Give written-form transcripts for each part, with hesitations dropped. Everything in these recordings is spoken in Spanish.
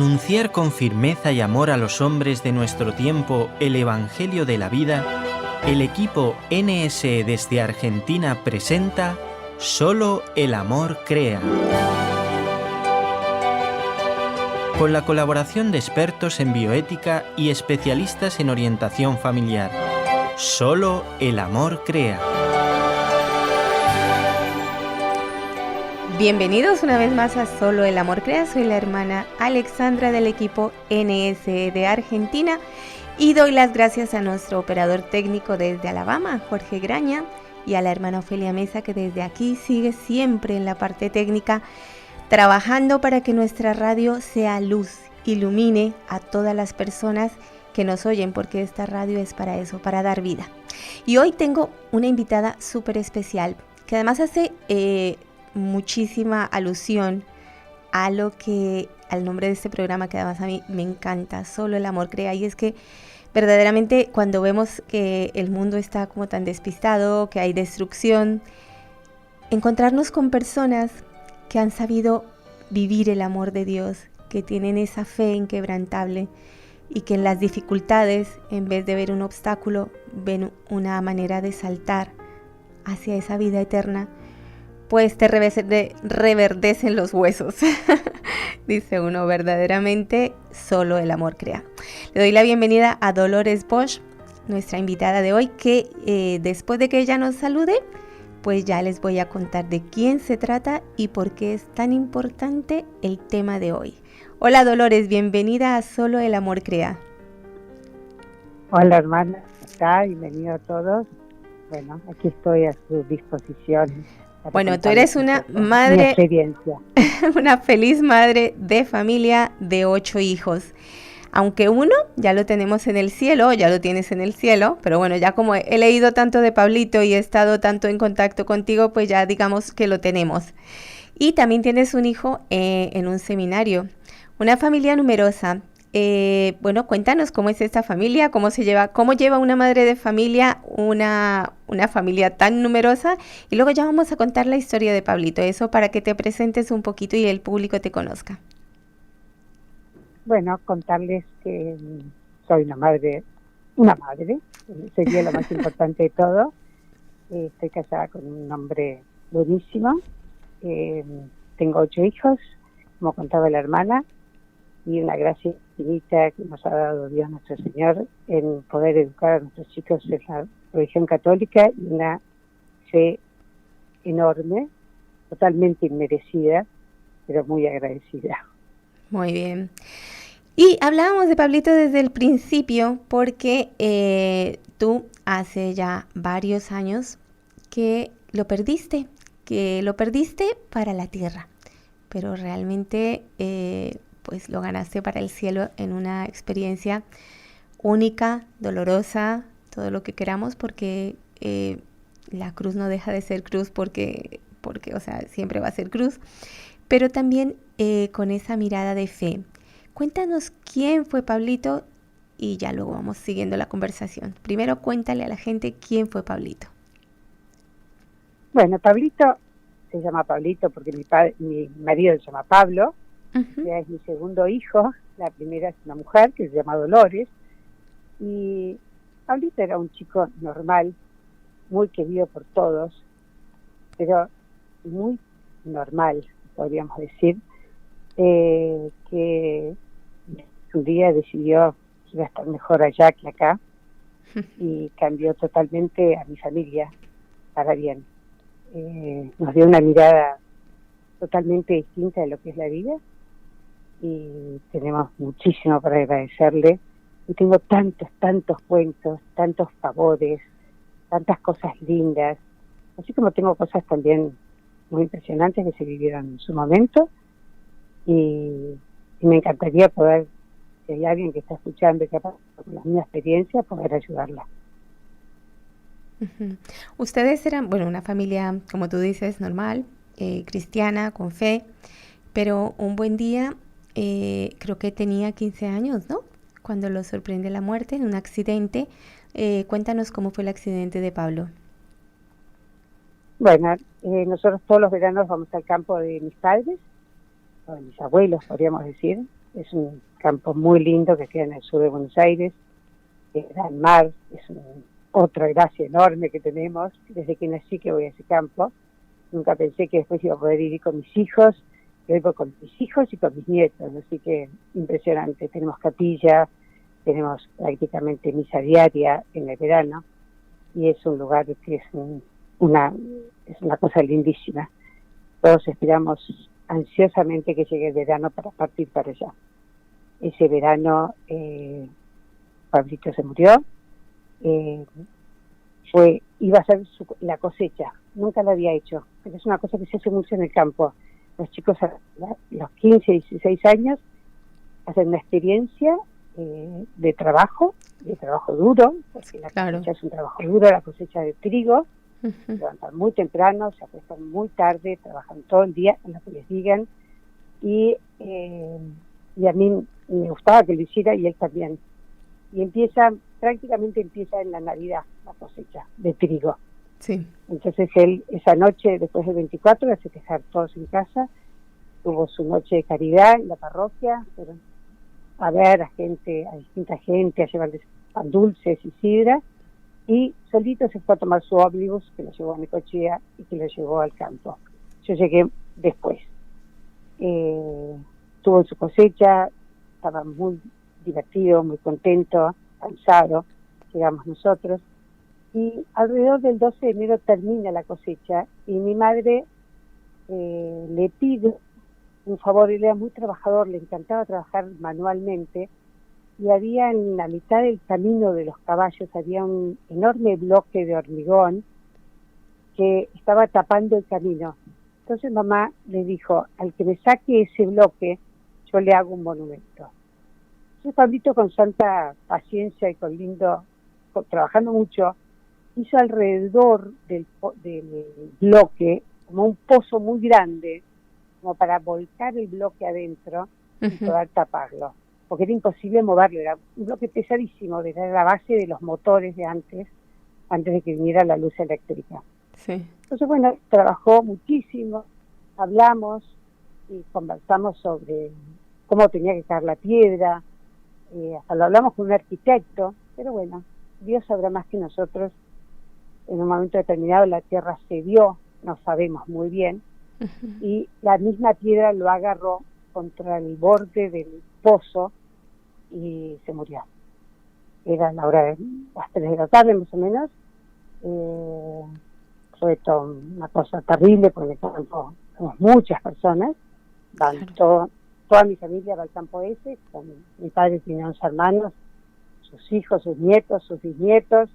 anunciar con firmeza y amor a los hombres de nuestro tiempo el Evangelio de la vida, el equipo NSE desde Argentina presenta Solo el amor crea. Con la colaboración de expertos en bioética y especialistas en orientación familiar. Solo el amor crea. Bienvenidos una vez más a Solo el amor crea. Soy la hermana Alexandra del equipo NSE de Argentina y doy las gracias a nuestro operador técnico desde Alabama, Jorge Graña, y a la hermana Ofelia Mesa, que desde aquí sigue siempre en la parte técnica, trabajando para que nuestra radio sea luz, ilumine a todas las personas que nos oyen, porque esta radio es para eso, para dar vida. Y hoy tengo una invitada súper especial, que además hace muchísima alusión a al nombre de este programa, que además a mí me encanta, Solo el amor crea. Y es que verdaderamente cuando vemos que el mundo está como tan despistado, que hay destrucción, encontrarnos con personas que han sabido vivir el amor de Dios, que tienen esa fe inquebrantable y que en las dificultades, en vez de ver un obstáculo, ven una manera de saltar hacia esa vida eterna, pues te reverdecen los huesos. Dice uno, verdaderamente solo el amor crea. Le doy la bienvenida a Dolores Bosch, nuestra invitada de hoy, que después de que ella nos salude, pues ya les voy a contar de quién se trata y por qué es tan importante el tema de hoy. Hola Dolores, bienvenida a Solo el amor crea. Hola hermana, bienvenido a todos. Bueno, aquí estoy a su disposición. Bueno, tú eres una madre, una feliz madre de familia de 8 hijos. Aunque uno ya lo tenemos en el cielo, ya lo tienes en el cielo, pero bueno, ya como he leído tanto de Pablito y he estado tanto en contacto contigo, pues ya digamos que lo tenemos. Y también tienes un hijo en un seminario, una familia numerosa. Bueno, cuéntanos cómo es esta familia, cómo lleva una madre de familia una familia tan numerosa, y luego ya vamos a contar la historia de Pablito, eso para que te presentes un poquito y el público te conozca. Bueno, contarles que soy una madre, sería lo más importante de todo. Estoy casada con un hombre buenísimo, tengo 8 hijos, como contaba la hermana, y una gracia infinita que nos ha dado Dios nuestro Señor en poder educar a nuestros chicos en la religión católica, y una fe enorme, totalmente inmerecida, pero muy agradecida. Muy bien. Y hablábamos de Pablito desde el principio porque tú hace ya varios años que lo perdiste para la tierra, pero realmente pues lo ganaste para el cielo en una experiencia única, dolorosa, todo lo que queramos, porque la cruz no deja de ser cruz porque o sea, siempre va a ser cruz, pero también con esa mirada de fe. Cuéntanos quién fue Pablito y ya luego vamos siguiendo la conversación. Primero cuéntale a la gente quién fue Pablito. Bueno, Pablito se llama Pablito porque mi marido se llama Pablo. Uh-huh. Ya es mi segundo hijo. La primera es una mujer que se llama Dolores, y Pablito era un chico normal, muy querido por todos, pero muy normal, podríamos decir, que un día decidió que iba a estar mejor allá que acá y cambió totalmente a mi familia para bien. Nos dio una mirada totalmente distinta de lo que es la vida, y tenemos muchísimo para agradecerle, y tengo tantos cuentos, tantos favores, tantas cosas lindas, así como tengo cosas también muy impresionantes que se vivieron en su momento, y me encantaría poder, si hay alguien que está escuchando y capaz con la misma experiencia, poder ayudarla. Uh-huh. Ustedes eran, bueno, una familia, como tú dices, normal, cristiana, con fe, pero un buen día, creo que tenía 15 años, ¿no? Cuando lo sorprende la muerte en un accidente. Cuéntanos cómo fue el accidente de Pablo. Bueno, nosotros todos los veranos vamos al campo de mis padres, o de mis abuelos, podríamos decir. es un campo muy lindo que queda en el sur de Buenos Aires, que da al mar, otra gracia enorme que tenemos. Desde que nací que voy a ese campo, nunca pensé que después iba a poder ir con mis hijos, y hoy voy con mis hijos y con mis nietos, así que impresionante. Tenemos capilla, tenemos prácticamente misa diaria en el verano, y es un lugar que es una cosa lindísima. Todos esperamos ansiosamente que llegue el verano para partir para allá. Ese verano Pablito se murió, iba a ser la cosecha, nunca la había hecho, pero es una cosa que se hace mucho en el campo. Los chicos a los 15, 16 años hacen una experiencia de trabajo duro, porque la cosecha es un trabajo duro, la cosecha de trigo. Se levantan muy temprano, se acuestan muy tarde, trabajan todo el día en lo que les digan, y a mí me gustaba que lo hiciera y él también. Y prácticamente empieza en la Navidad la cosecha de trigo. Sí. Entonces él, esa noche, después del 24, va a festejar todos en casa, tuvo su noche de caridad en la parroquia, fueron a ver a distinta gente, a llevarles pan dulces y sidra, y solito se fue a tomar su ómnibus, que lo llevó a Necochea y que lo llevó al campo. Yo llegué después. Tuvo su cosecha, estaba muy divertido, muy contento, cansado. Llegamos nosotros, y alrededor del 12 de enero termina la cosecha, y mi madre le pide un favor. Él era muy trabajador, le encantaba trabajar manualmente, y había en la mitad del camino de los caballos, había un enorme bloque de hormigón que estaba tapando el camino. Entonces mamá le dijo, al que me saque ese bloque, yo le hago un monumento. Entonces Pablito, con santa paciencia y trabajando mucho, hizo alrededor del bloque como un pozo muy grande, como para volcar el bloque adentro y poder taparlo, porque era imposible moverlo, era un bloque pesadísimo, era la base de los motores de antes de que viniera la luz eléctrica. Sí. Entonces, bueno, trabajó muchísimo, hablamos y conversamos sobre cómo tenía que caer la piedra, hasta lo hablamos con un arquitecto, pero bueno, Dios sabrá más que nosotros. En un momento determinado la tierra cedió, no sabemos muy bien, y la misma piedra lo agarró contra el borde del pozo y se murió. Era la hora de las 3 de la tarde más o menos. Fue todo una cosa terrible, porque en el campo somos muchas personas, toda mi familia va al campo ese, con mi padre tiene 11 hermanos, sus hijos, sus nietos, sus bisnietos,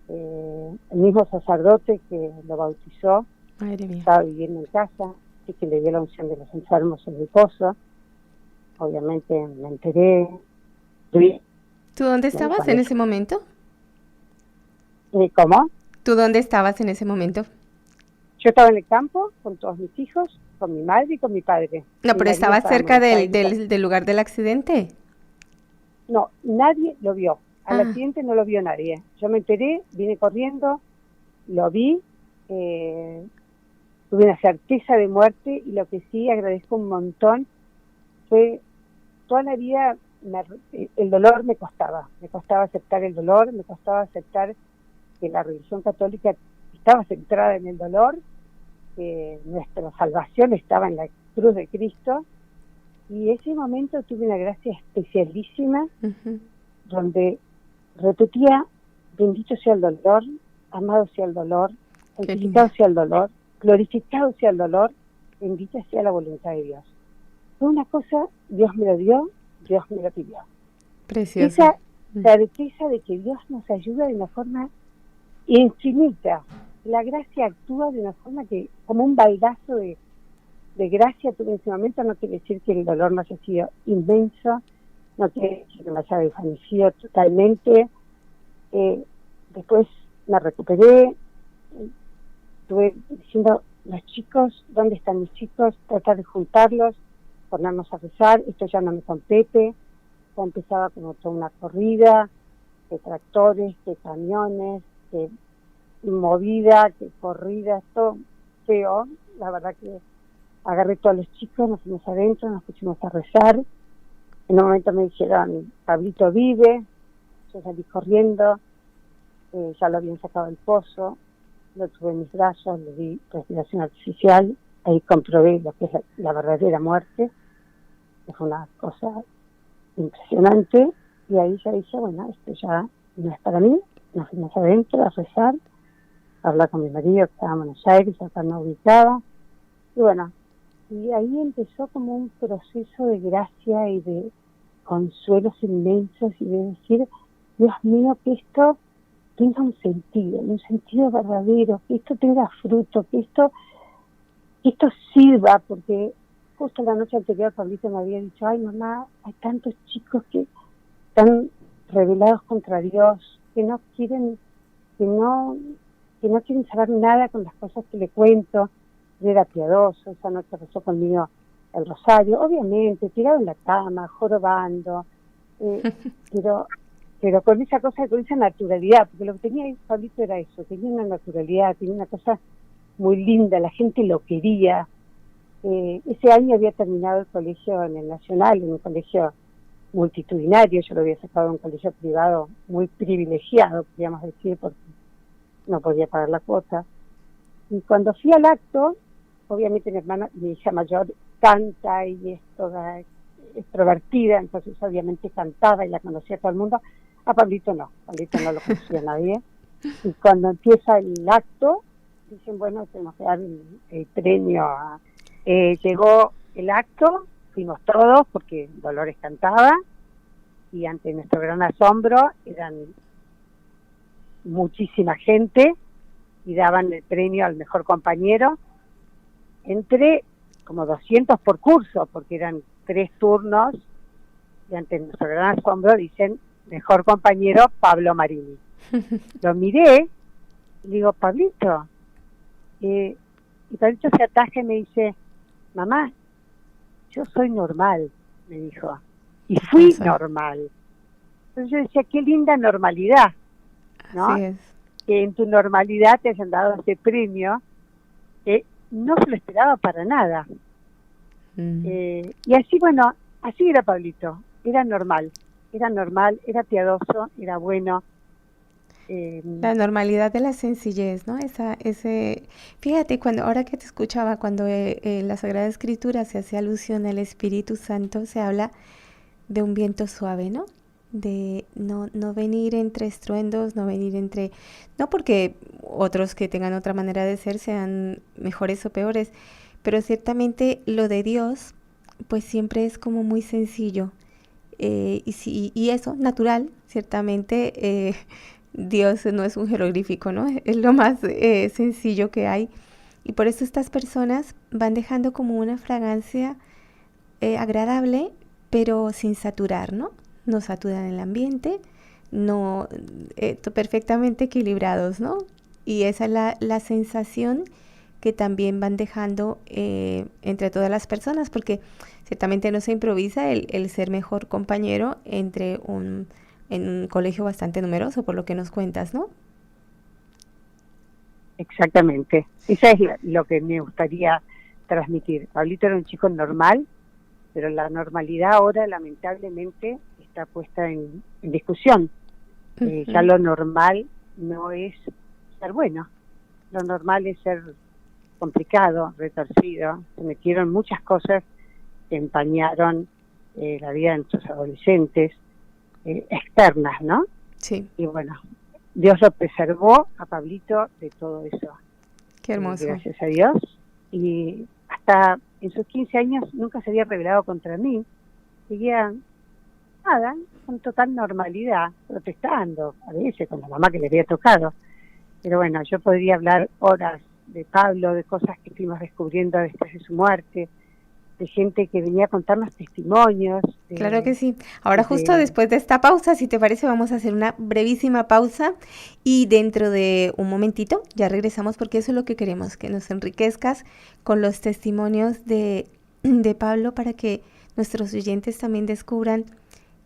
el mismo sacerdote que lo bautizó estaba viviendo en casa, así que le dio la unción de los enfermos en el pozo. Obviamente me enteré. ¿Tú dónde estabas en ese momento? ¿Cómo? ¿Tú dónde estabas en ese momento? Yo estaba en el campo con todos mis hijos, con mi madre y con mi padre. No, pero ¿estabas cerca del lugar del accidente? No, nadie lo vio. Al accidente no lo vio nadie. Yo me enteré, vine corriendo, lo vi, tuve una certeza de muerte, y lo que sí agradezco un montón fue toda la vida el dolor me costaba aceptar el dolor, me costaba aceptar que la religión católica estaba centrada en el dolor, que nuestra salvación estaba en la cruz de Cristo, y ese momento tuve una gracia especialísima, donde repetía: bendito sea el dolor, amado sea el dolor, santificado sea el dolor, glorificado sea el dolor, bendita sea la voluntad de Dios. Fue una cosa, Dios me lo dio, Dios me lo pidió. Precioso. Esa certeza de que Dios nos ayuda de una forma infinita. La gracia actúa de una forma que, como un baldazo de gracia tuve en ese momento. No quiere decir que el dolor no haya sido inmenso, no quiere decir que me haya desvanecido totalmente. Después me recuperé, estuve diciendo: los chicos, ¿dónde están mis chicos? Tratar de juntarlos, ponernos a rezar, esto ya no me compete. Ya empezaba como toda una corrida de tractores, de camiones, de movida, de corridas, todo feo. La verdad que agarré todos los chicos, nos fuimos adentro, nos pusimos a rezar, En un momento me dijeron, Pablito vive. Yo salí corriendo, ya lo habían sacado del pozo, lo tuve en mis brazos, le di respiración artificial, ahí comprobé lo que es la verdadera muerte, que fue una cosa impresionante, y ahí ya dije, bueno, esto ya no es para mí. Nos fuimos adentro a rezar, a hablar con mi marido que estaba en Buenos Aires, acá no ubicaba, y bueno, y ahí empezó como un proceso de gracia y de consuelos inmensos y de decir, Dios mío, que esto tenga un sentido verdadero, que esto tenga fruto, que esto sirva, porque justo la noche anterior Pablito me había dicho, ay mamá, hay tantos chicos que están rebelados contra Dios, que no quieren saber nada con las cosas que le cuento. Él era piadoso, esa noche rezó conmigo el rosario, obviamente, tirado en la cama, jorobando, pero con esa cosa, con esa naturalidad, porque lo que tenía ahí Pablito era eso, tenía una naturalidad, tenía una cosa muy linda, la gente lo quería. Ese año había terminado el colegio en el Nacional, en un colegio multitudinario, yo lo había sacado de un colegio privado muy privilegiado, podríamos decir, porque no podía pagar la cuota. Y cuando fui al acto, obviamente mi hija mayor canta y es toda extrovertida, entonces obviamente cantaba y la conocía todo el mundo. A Pablito no lo conocía nadie. Y cuando empieza el acto, dicen, bueno, tenemos que dar el premio. Llegó el acto, fuimos todos porque Dolores cantaba, y ante nuestro gran asombro eran muchísima gente y daban el premio al mejor compañero, entre como 200 por curso, porque eran 3 turnos, y ante nuestro gran asombro dicen, mejor compañero, Pablo Marini. Lo miré y digo, Pablito, y Pablito se ataja y me dice, mamá, yo soy normal, me dijo, y fui normal. Entonces yo decía, qué linda normalidad, ¿no? Así es. Que en tu normalidad te hayan dado ese premio, que no se lo esperaba para nada. Y así, bueno, así era Pablito, era normal, era piadoso, era bueno. La normalidad de la sencillez, ¿no? Fíjate, ahora que te escuchaba, cuando en la Sagrada Escritura se hace alusión al Espíritu Santo, se habla de un viento suave, ¿no? De no venir entre estruendos, no porque otros que tengan otra manera de ser sean mejores o peores, pero ciertamente lo de Dios, pues siempre es como muy sencillo, y eso, natural, ciertamente. Dios no es un jeroglífico, ¿no? Es lo más sencillo que hay. Y por eso estas personas van dejando como una fragancia agradable, pero sin saturar, ¿no? No saturan el ambiente, no perfectamente equilibrados, ¿no? Y esa es la sensación que también van dejando entre todas las personas, porque ciertamente no se improvisa el ser mejor compañero en un colegio bastante numeroso, por lo que nos cuentas, ¿no? Exactamente. Eso es lo que me gustaría transmitir. Pablito era un chico normal, pero la normalidad ahora, lamentablemente, está puesta en discusión. Ya lo normal no es ser bueno. Lo normal es ser complicado, retorcido. Se metieron muchas cosas que empañaron la vida de nuestros adolescentes, externas, ¿no? Sí. Y bueno, Dios lo preservó a Pablito de todo eso. Qué hermoso. Gracias a Dios. Y hasta en sus 15 años nunca se había rebelado contra mí. Seguía, nada, con total normalidad, protestando, a veces con la mamá que le había tocado. Pero bueno, yo podría hablar horas de Pablo, de cosas que fuimos descubriendo después de su muerte, de gente que venía a contarnos testimonios. Claro que sí. Ahora justo después de esta pausa, si te parece, vamos a hacer una brevísima pausa y dentro de un momentito ya regresamos, porque eso es lo que queremos, que nos enriquezcas con los testimonios de Pablo, para que nuestros oyentes también descubran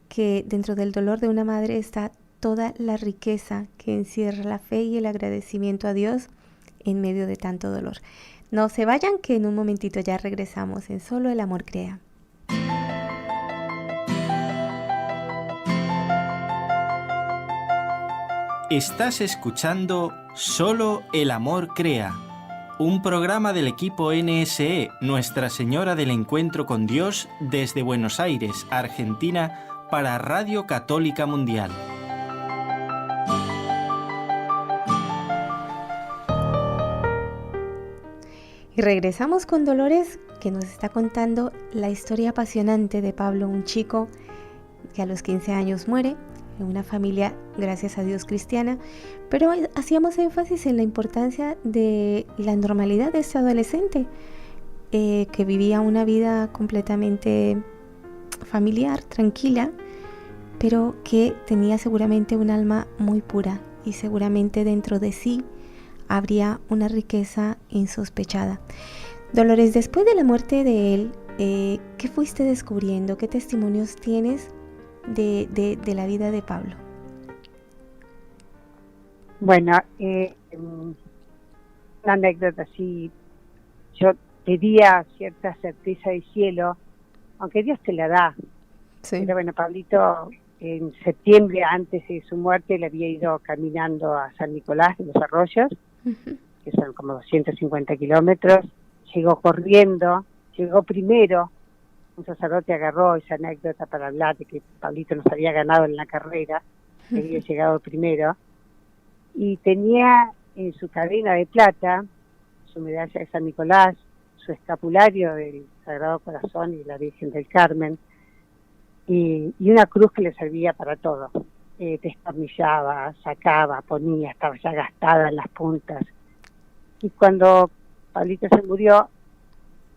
que dentro del dolor de una madre está toda la riqueza que encierra la fe y el agradecimiento a Dios en medio de tanto dolor. No se vayan, que en un momentito ya regresamos en Solo el Amor Crea. Estás escuchando Solo el Amor Crea, un programa del equipo NSE, Nuestra Señora del Encuentro con Dios, desde Buenos Aires, Argentina, para Radio Católica Mundial. Y regresamos con Dolores, que nos está contando la historia apasionante de Pablo, un chico que a los 15 años muere en una familia, gracias a Dios, cristiana, pero hacíamos énfasis en la importancia de la normalidad de este adolescente, que vivía una vida completamente familiar, tranquila, pero que tenía seguramente un alma muy pura y seguramente dentro de sí habría una riqueza insospechada. Dolores, después de la muerte de él, ¿qué fuiste descubriendo? ¿Qué testimonios tienes de la vida de Pablo? Bueno, una anécdota así, yo pedía cierta certeza del cielo, aunque Dios te la da. Sí. Pero bueno, Pablito en septiembre, antes de su muerte, le había ido caminando a San Nicolás de los Arroyos, que son como 250 kilómetros, llegó corriendo, llegó primero, un sacerdote agarró esa anécdota para hablar de que Pablito nos había ganado en la carrera, que había llegado primero, y tenía en su cadena de plata su medalla de San Nicolás, su escapulario del Sagrado Corazón y la Virgen del Carmen, y una cruz que le servía para todo. Destornillaba, sacaba, ponía, estaba ya gastada en las puntas. Y cuando Pablito se murió,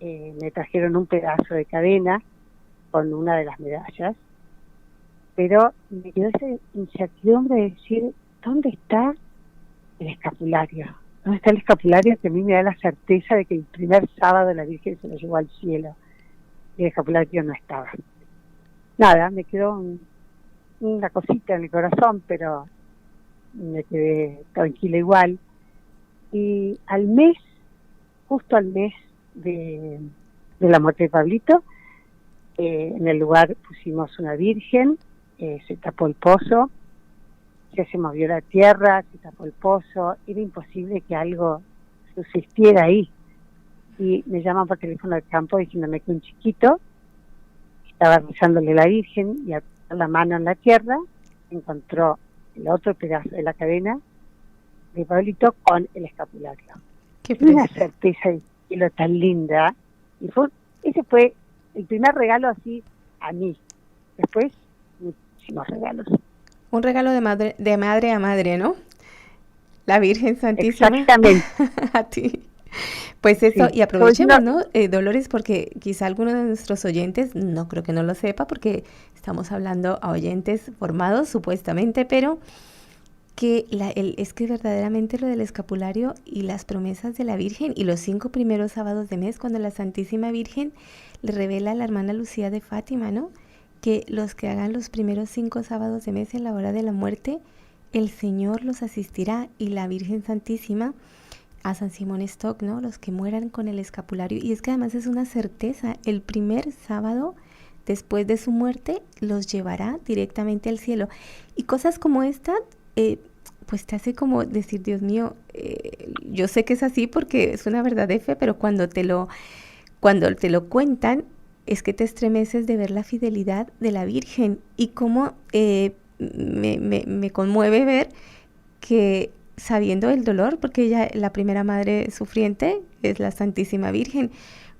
me trajeron un pedazo de cadena con una de las medallas, pero me quedó esa incertidumbre de decir, ¿dónde está el escapulario? ¿Dónde está el escapulario que a mí me da la certeza de que el primer sábado la Virgen se lo llevó al cielo? Y el escapulario no estaba. Nada, me quedó una cosita en el corazón, pero me quedé tranquila igual. Y al mes, justo al mes de la muerte de Pablito, en el lugar pusimos una virgen, se tapó el pozo, ya se movió la tierra, se tapó el pozo, era imposible que algo subsistiera ahí. Y me llaman por teléfono del campo diciéndome que un chiquito estaba rezándole a la Virgen y al poner la mano en la tierra encontró el otro pedazo de la cadena de Pablito con el escapulario. Qué Una certeza de cielo tan linda. Y ese fue el primer regalo así a mí. Después, muchísimos regalos. Un regalo de madre a madre, ¿no? La Virgen Santísima. Exactamente. A ti. Pues eso, Sí. y aprovechemos, ¿no? Dolores, porque quizá alguno de nuestros oyentes, no creo que no lo sepa, porque estamos hablando a oyentes formados, supuestamente, pero que es que verdaderamente lo del escapulario y las promesas de la Virgen y los 5 primeros sábados de mes, cuando la Santísima Virgen le revela a la hermana Lucía de Fátima, ¿no? Que los que hagan los primeros 5 sábados de mes en la hora de la muerte, el Señor los asistirá, y la Virgen Santísima a San Simón Stock, ¿no? Los que mueran con el escapulario. Y es que además es una certeza, el primer sábado después de su muerte los llevará directamente al cielo. Y cosas como esta, pues te hace como decir, Dios mío, yo sé que es así porque es una verdad de fe, pero cuando te lo cuentan, es que te estremeces de ver la fidelidad de la Virgen, y cómo me conmueve ver que, sabiendo el dolor, porque ella, la primera madre sufriente, es la Santísima Virgen,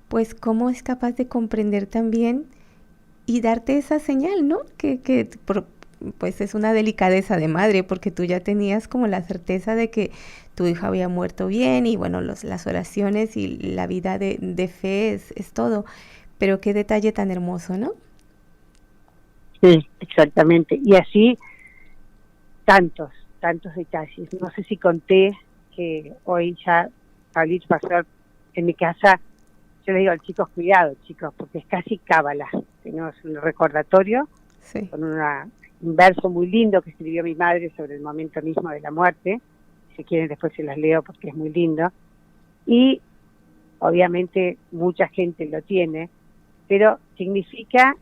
pues cómo es capaz de comprender también y darte esa señal, ¿no? Pues es una delicadeza de madre, porque tú ya tenías como la certeza de que tu hija había muerto bien, y bueno, las oraciones y la vida de fe es todo. Pero qué detalle tan hermoso, ¿no? Sí, exactamente. Y así tantos detalles. No sé si conté que hoy ya Pablito pasó en mi casa. Yo le digo a los chicos, cuidado chicos, porque es casi cábala. Tenemos un recordatorio, sí, con un verso muy lindo que escribió mi madre sobre el momento mismo de la muerte. Si quieren después se las leo porque es muy lindo. Y obviamente mucha gente lo tiene, pero significa,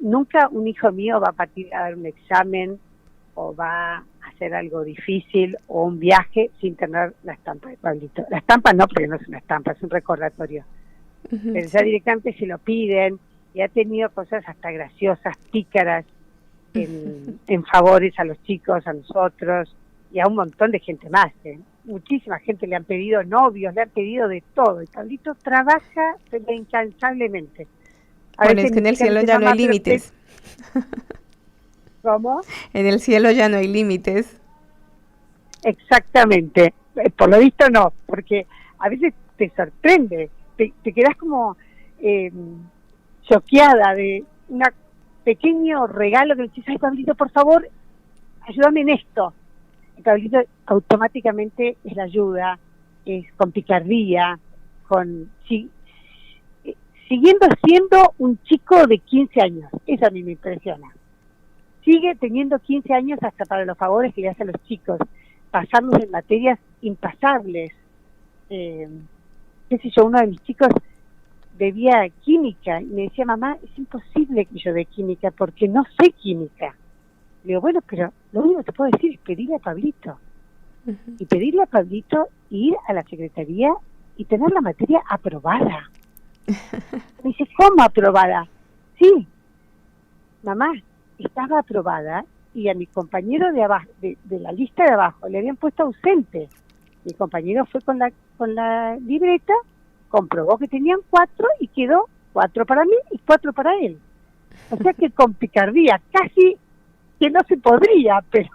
nunca un hijo mío va a partir a dar un examen o va a ser algo difícil o un viaje sin tener la estampa de Pablito. La estampa no, porque no es una estampa, es un recordatorio. Pero ya directamente se lo piden, y ha tenido cosas hasta graciosas, pícaras, en favores a los chicos, a nosotros, y a un montón de gente más. Muchísima gente le han pedido novios, le han pedido de todo, y Pablito trabaja pero incansablemente. Bueno, es que en el cielo ya no hay límites. ¿Cómo? En el cielo ya no hay límites. Exactamente. Por lo visto no, porque a veces te sorprende, te quedas como choqueada de un pequeño regalo que le dices, ay, Pablito, por favor, ayúdame en esto. Y Pablito automáticamente es la ayuda, es con picardía, siguiendo siendo un chico de 15 años. Eso a mí me impresiona. Sigue teniendo 15 años hasta para los favores que le hace a los chicos, pasarnos en materias impasables. Qué sé yo, uno de mis chicos debía química y me decía, mamá, es imposible que yo dé química porque no sé química. Le digo, bueno, pero lo único que te puedo decir es pedirle a Pablito. Y pedirle a Pablito ir a la secretaría y tener la materia aprobada. Me dice, ¿cómo aprobada? Sí, mamá, estaba aprobada y a mi compañero de abajo, de la lista de abajo, le habían puesto ausente. Mi compañero fue con la libreta, comprobó que tenían 4 y quedó 4 para mí y 4 para él. O sea que con picardía, casi que no se podría, pero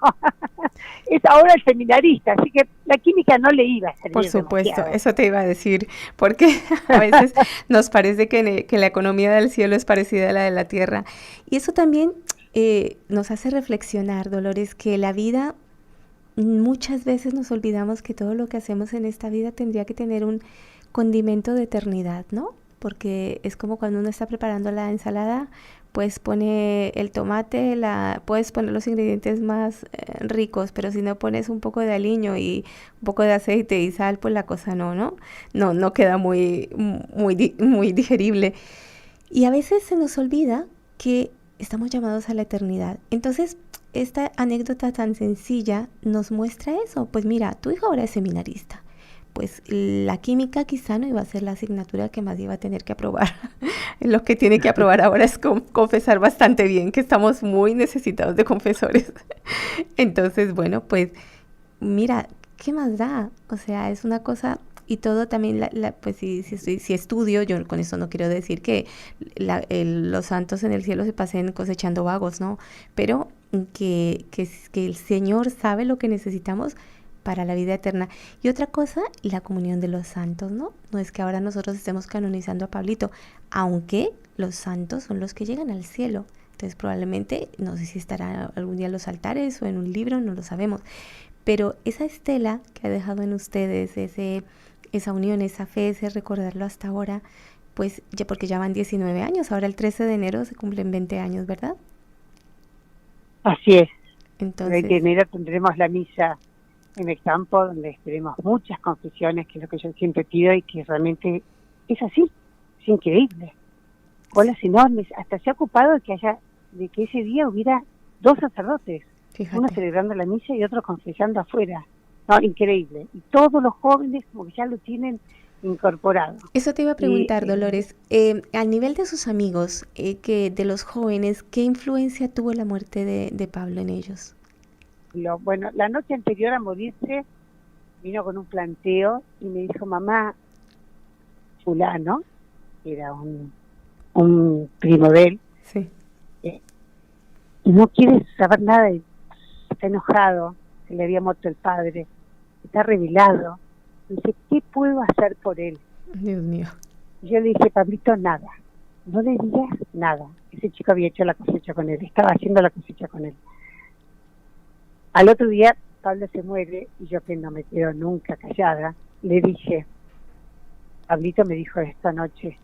es ahora el seminarista, así que la química no le iba a servir. Por supuesto, demasiado. Eso te iba a decir, porque a veces nos parece que la economía del cielo es parecida a la de la tierra. Y eso también nos hace reflexionar, Dolores, que la vida, muchas veces nos olvidamos que todo lo que hacemos en esta vida tendría que tener un condimento de eternidad, ¿no? Porque es como cuando uno está preparando la ensalada, pues pone el tomate, puedes poner los ingredientes más ricos, pero si no pones un poco de aliño y un poco de aceite y sal, pues la cosa no queda muy digerible. Y a veces se nos olvida que estamos llamados a la eternidad. Entonces, esta anécdota tan sencilla nos muestra eso. Pues mira, tu hijo ahora es seminarista. Pues la química quizá no iba a ser la asignatura que más iba a tener que aprobar. Lo que tiene que aprobar ahora es confesar bastante bien, que estamos muy necesitados de confesores. Entonces, bueno, pues mira, ¿qué más da? O sea, es una cosa, y todo también, pues si estudio, yo con eso no quiero decir que los santos en el cielo se pasen cosechando vagos, ¿no? Pero que el Señor sabe lo que necesitamos para la vida eterna. Y otra cosa, la comunión de los santos, ¿no? No es que ahora nosotros estemos canonizando a Pablito, aunque los santos son los que llegan al cielo. Entonces probablemente, no sé si estará algún día en los altares o en un libro, no lo sabemos. Pero esa estela que ha dejado en ustedes, esa unión, esa fe, ese recordarlo hasta ahora, pues ya porque ya van 19 años, ahora el 13 de enero se cumplen 20 años, ¿verdad? Así es. Entonces, El 20 de enero tendremos la misa en el campo, donde esperemos muchas confesiones, que es lo que yo siempre pido y que realmente es así, es increíble. Colas enormes, hasta se ha ocupado de que ese día hubiera 2 sacerdotes, fíjate. Uno celebrando la misa y otro confesando afuera. No, increíble. Y todos los jóvenes como que ya lo tienen incorporado. Eso te iba a preguntar, Dolores, al nivel de sus amigos, de los jóvenes, ¿qué influencia tuvo la muerte de Pablo en ellos? Bueno, la noche anterior a morirse vino con un planteo y me dijo, mamá, fulano, era un primo de él, sí. Y no quiere saber nada, está enojado, se le había muerto el padre, está revelado. Dice, ¿qué puedo hacer por él? Dios mío. Y yo le dije, Pablito, nada, no le digas nada. Ese chico había hecho la cosecha con él, estaba haciendo la cosecha con él. Al otro día, Pablo se muere, y yo, que no me quedo nunca callada, le dije, Pablito me dijo esta noche,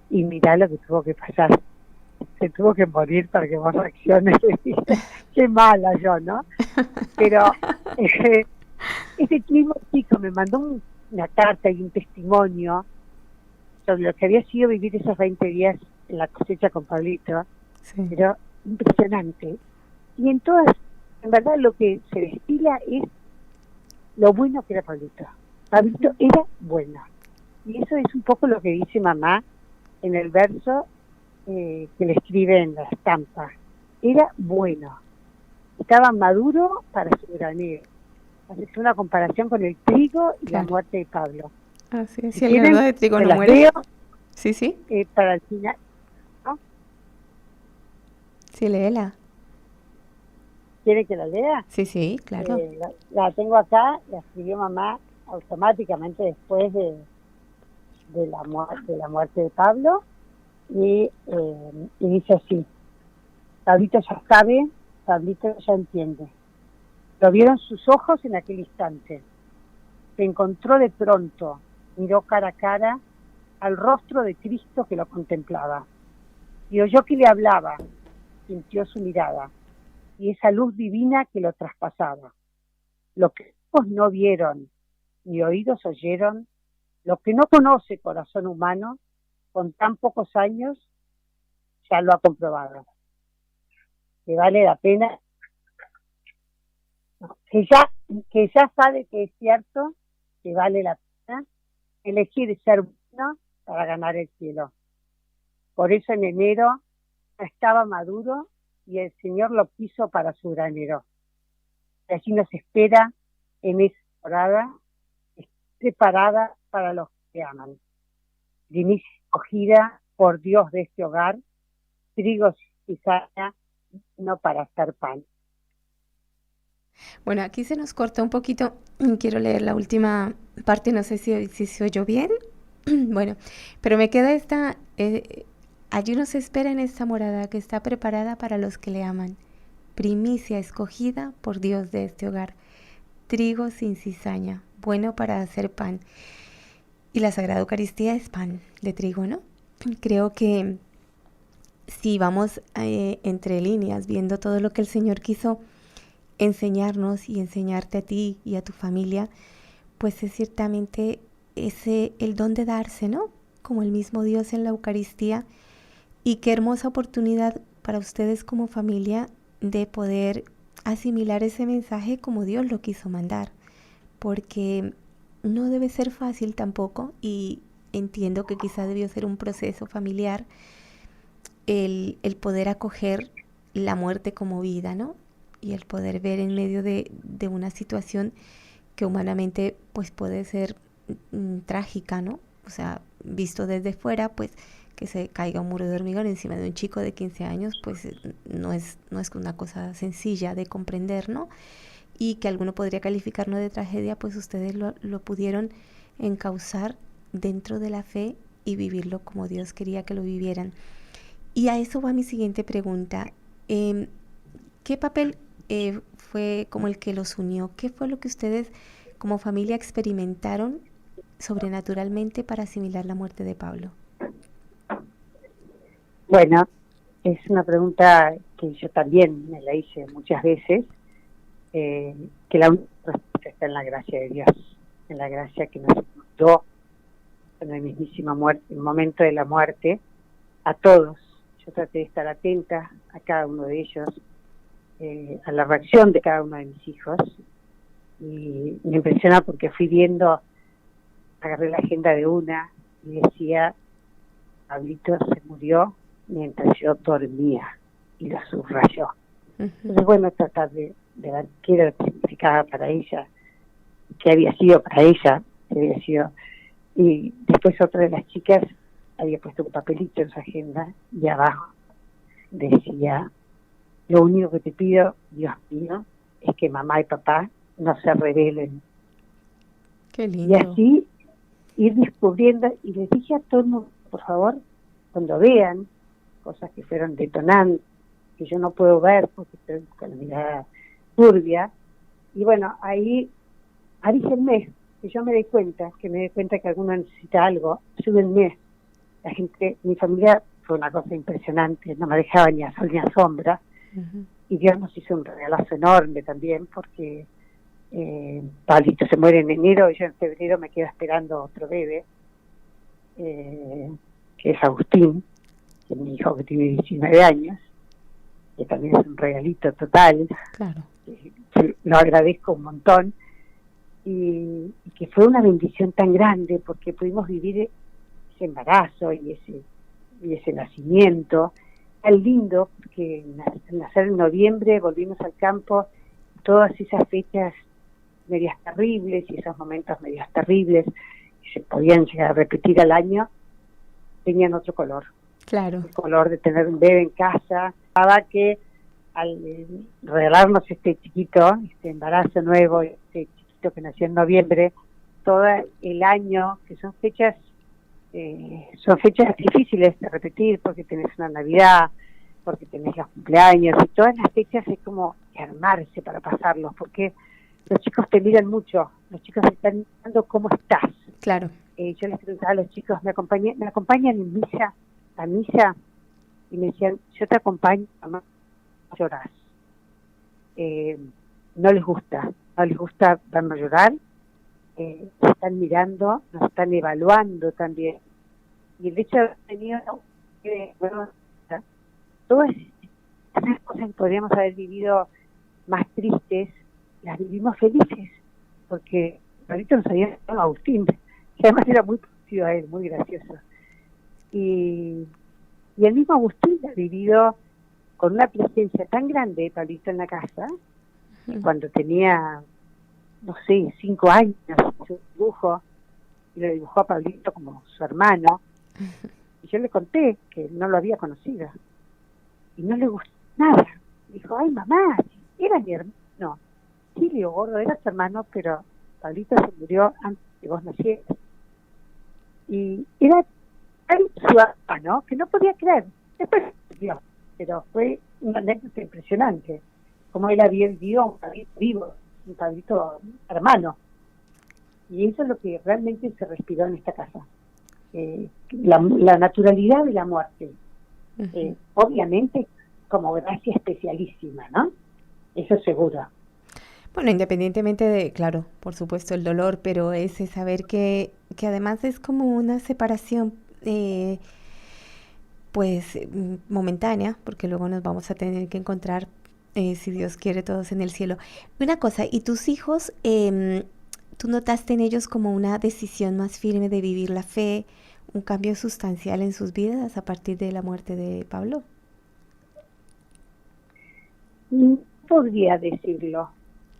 y mirá lo que tuvo que pasar. Se tuvo que morir para que vos reacciones. Qué mala yo, ¿no? Pero ese mismo chico me mandó una carta y un testimonio sobre lo que había sido vivir esos 20 días en la cosecha con Pablito. Sí. Pero impresionante. Y en todas en verdad lo que se destila es lo bueno que era Pablito. Pablito era bueno. Y eso es un poco lo que dice mamá en el verso que le escribe en la estampa. Era bueno. Estaba maduro para su granero. Hace una comparación con el trigo y la muerte de Pablo. Así es, si el grano de trigo no muere. Leo, sí. Para el final, ¿no? Sí, léela. ¿Quiere que la lea? Sí, claro. La tengo acá, la escribió mamá automáticamente después de la muerte de Pablo, y dice así: Pablito ya sabe, Pablito ya entiende. Lo vieron sus ojos en aquel instante. Se encontró de pronto, miró cara a cara al rostro de Cristo que lo contemplaba. Y oyó que le hablaba, sintió su mirada, y esa luz divina que lo traspasaba. Lo que ojos no vieron, ni oídos oyeron, lo que no conoce corazón humano, con tan pocos años, ya lo ha comprobado. Que vale la pena, que ya sabe que es cierto, que vale la pena elegir ser bueno para ganar el cielo. Por eso en enero estaba maduro y el Señor lo quiso para su granero. Y allí nos espera en esa morada, preparada para los que aman. Denise escogida por Dios de este hogar, trigo y cizaña, no para hacer pan. Bueno, aquí se nos corta un poquito. Quiero leer la última parte, no sé si se oyó bien. Bueno, pero me queda esta. Allí nos espera en esta morada que está preparada para los que le aman. Primicia escogida por Dios de este hogar. Trigo sin cizaña, bueno para hacer pan. Y la Sagrada Eucaristía es pan de trigo, ¿no? Creo que si vamos entre líneas viendo todo lo que el Señor quiso enseñarnos y enseñarte a ti y a tu familia, pues es ciertamente el don de darse, ¿no? Como el mismo Dios en la Eucaristía. Y qué hermosa oportunidad para ustedes como familia de poder asimilar ese mensaje como Dios lo quiso mandar, porque no debe ser fácil tampoco, y entiendo que quizá debió ser un proceso familiar el poder acoger la muerte como vida, ¿no? Y el poder ver en medio de una situación que humanamente pues puede ser trágica, ¿no? O sea, visto desde fuera, pues que se caiga un muro de hormigón encima de un chico de 15 años, pues no es una cosa sencilla de comprender, ¿no? Y que alguno podría calificarlo de tragedia, pues ustedes lo pudieron encauzar dentro de la fe y vivirlo como Dios quería que lo vivieran. Y a eso va mi siguiente pregunta. ¿Qué papel fue como el que los unió? ¿Qué fue lo que ustedes como familia experimentaron sobrenaturalmente para asimilar la muerte de Pablo? Bueno, es una pregunta que yo también me la hice muchas veces, que la única respuesta está en la gracia de Dios, en la gracia que nos dio en la mismísima muerte, el momento de la muerte, a todos. Yo traté de estar atenta a cada uno de ellos, a la reacción de cada uno de mis hijos, y me impresiona porque fui viendo, agarré la agenda de una y decía: Pablito se murió mientras yo dormía, y lo subrayó. Entonces, bueno, tratar de ver qué era lo que significaba para ella, qué había sido para ella, qué había sido. Y después otra de las chicas había puesto un papelito en su agenda y abajo decía: lo único que te pido, Dios mío, es que mamá y papá no se rebelen. Qué lindo. Y así ir descubriendo, y les dije a todo el mundo, por favor, cuando vean cosas que fueron detonantes, que yo no puedo ver porque estoy con la mirada turbia, y bueno, ahí avísenme, que yo me dé cuenta, que alguno necesita algo, ayúdenme. La gente, mi familia fue una cosa impresionante, no me dejaba ni a sol ni a sombra, y Dios nos hizo un regalazo enorme también, porque Pablito se muere en enero y yo en febrero me quedo esperando otro bebé, que es Agustín, que es mi hijo que tiene 19 años, que también es un regalito total. Claro. Lo agradezco un montón, y que fue una bendición tan grande porque pudimos vivir ese embarazo y ese nacimiento tan lindo, porque nacer en noviembre, volvimos al campo, todas esas fechas medias terribles y esos momentos medias terribles que se podían llegar a repetir al año, tenían otro color. Claro. El color de tener un bebé en casa. Cada que al regalarnos este chiquito, este embarazo nuevo, este chiquito que nació en noviembre, todo el año, que son fechas difíciles de repetir, porque tenés una Navidad, porque tenés los cumpleaños, y todas las fechas es como armarse para pasarlos, porque los chicos te miran mucho, los chicos están mirando cómo estás. Claro. Yo les preguntaba a los chicos, me acompañan en misa, a misa, y me decían, yo te acompaño, mamá, llorás. No les gusta vernos llorar, nos están mirando, nos están evaluando también. Y el hecho de haber tenido todas esas cosas que podríamos haber vivido más tristes, las vivimos felices, porque ahorita nos había llamado Agustín, que además era muy parecido a él, muy gracioso. Y el mismo Agustín ha vivido con una presencia tan grande, Pablito, en la casa, cuando tenía, no sé, 5 años, hizo un dibujo, y lo dibujó a Pablito como su hermano, y yo le conté que no lo había conocido, y no le gustó nada. Dijo, ay mamá, era mi hermano. Sí, le digo, gordo, era tu hermano, pero Pablito se murió antes que vos nacieras. Y era tan su hermano que no podía creer. Después murió, pero fue una anécdota impresionante, como él había vivido un Pablito vivo, un Pablito hermano. Y eso es lo que realmente se respiró en esta casa. La naturalidad de la muerte. Obviamente como gracia especialísima, ¿no? Eso seguro. Bueno, independientemente de, claro, por supuesto el dolor, pero ese saber que además es como una separación, pues momentánea, porque luego nos vamos a tener que encontrar, si Dios quiere, todos en el cielo. Una cosa, ¿y tus hijos, tú notaste en ellos como una decisión más firme de vivir la fe, un cambio sustancial en sus vidas a partir de la muerte de Pablo? No podría decirlo.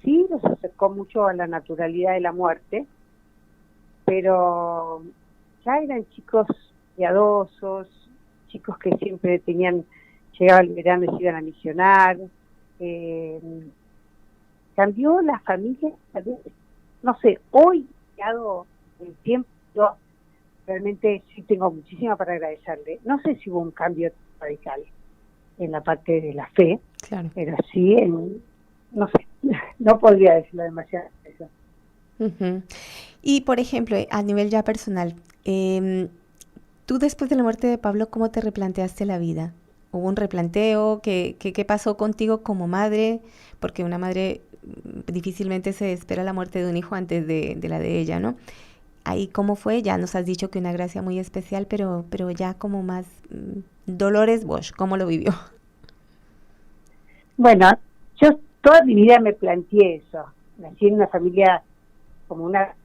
Sí, los acercó mucho a la naturalidad de la muerte, pero ya eran chicos piadosos, chicos que siempre llegaba el verano y se iban a misionar. Cambió la familia, no sé, hoy, dado el tiempo, yo realmente sí tengo muchísimo para agradecerle. No sé si hubo un cambio radical en la parte de la fe, claro, pero sí no sé, no podría decirlo demasiado eso. Uh-huh. Y por ejemplo, a nivel ya personal, tú después de la muerte de Pablo, ¿cómo te replanteaste la vida? ¿Hubo un replanteo? ¿Qué pasó contigo como madre? Porque una madre difícilmente se espera la muerte de un hijo antes de la de ella, ¿no? Ahí, ¿cómo fue? Ya nos has dicho que una gracia muy especial, pero ya como más Dolores Bosch, ¿cómo lo vivió? Bueno, yo toda mi vida me planteé eso. Nací en una familia